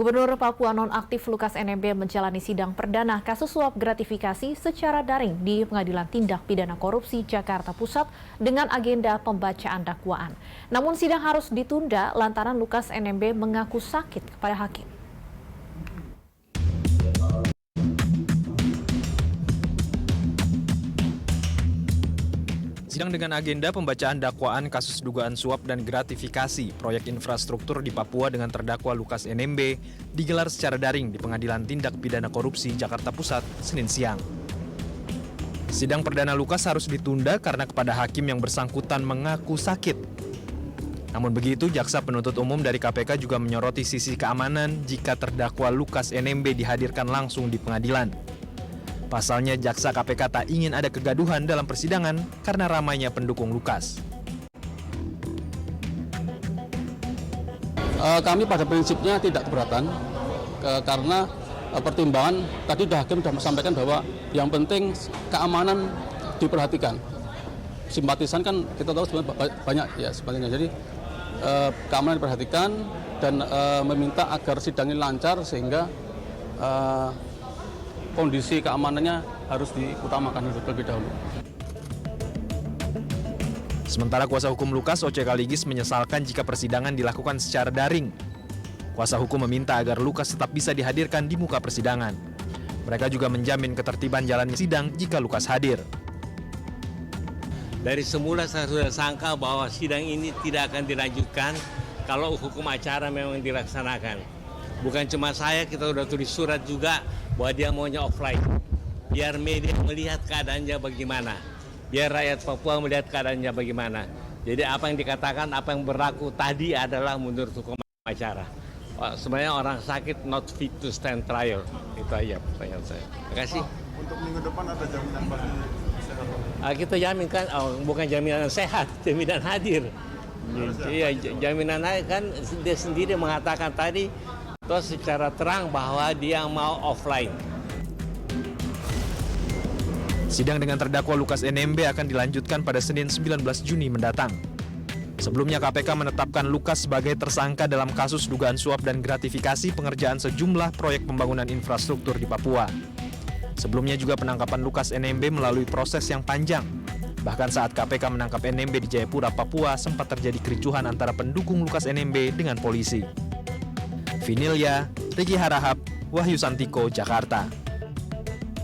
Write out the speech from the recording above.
Gubernur Papua nonaktif Lukas NMB menjalani sidang perdana kasus suap gratifikasi secara daring di Pengadilan Tindak Pidana Korupsi Jakarta Pusat dengan agenda pembacaan dakwaan. Namun sidang harus ditunda lantaran Lukas NMB mengaku sakit kepada hakim. Sidang dengan agenda pembacaan dakwaan kasus dugaan suap dan gratifikasi proyek infrastruktur di Papua dengan terdakwa Lukas NMB digelar secara daring di Pengadilan Tindak Pidana Korupsi Jakarta Pusat, Senin siang. Sidang perdana Lukas harus ditunda karena kepada hakim yang bersangkutan mengaku sakit. Namun begitu, jaksa penuntut umum dari KPK juga menyoroti sisi keamanan jika terdakwa Lukas NMB dihadirkan langsung di pengadilan. Pasalnya, jaksa KPK tak ingin ada kegaduhan dalam persidangan karena ramainya pendukung Lukas. Kami pada prinsipnya tidak keberatan karena pertimbangan tadi hakim sudah sampaikan bahwa yang penting keamanan diperhatikan. Simpatisan kan kita tahu sebenarnya banyak ya sebagainya. Jadi keamanan diperhatikan dan meminta agar sidang ini lancar sehingga kondisi keamanannya harus diutamakan terlebih dahulu. Sementara kuasa hukum Lukas, Oce Kaligis, menyesalkan jika persidangan dilakukan secara daring. Kuasa hukum meminta agar Lukas tetap bisa dihadirkan di muka persidangan. Mereka juga menjamin ketertiban jalannya sidang jika Lukas hadir. Dari semula saya sudah sangka bahwa sidang ini tidak akan dilanjutkan kalau hukum acara memang dilaksanakan. Bukan cuma saya, kita sudah tulis surat juga bahwa dia maunya offline. Biar media melihat keadaannya bagaimana. Biar rakyat Papua melihat keadaannya bagaimana. Jadi apa yang dikatakan, apa yang berlaku tadi adalah menurut hukum acara. Sebenarnya orang sakit not fit to stand trial. Itu aja pertanyaan saya. Terima kasih. Untuk minggu depan ada jaminan pasti sehat? Kita jaminkan, bukan jaminan sehat, jaminan hadir. Iya, jaminan hadir kan dia sendiri mengatakan tadi secara terang bahwa dia mau offline. Sidang dengan terdakwa Lukas NMB akan dilanjutkan pada Senin 19 Juni mendatang. Sebelumnya KPK menetapkan Lukas sebagai tersangka dalam kasus dugaan suap dan gratifikasi pengerjaan sejumlah proyek pembangunan infrastruktur di Papua. Sebelumnya juga penangkapan Lukas NMB melalui proses yang panjang. Bahkan saat KPK menangkap NMB di Jayapura, Papua, sempat terjadi kericuhan antara pendukung Lukas NMB dengan polisi. Vinilia, Riki Harahap, Wahyu Santiko, Jakarta.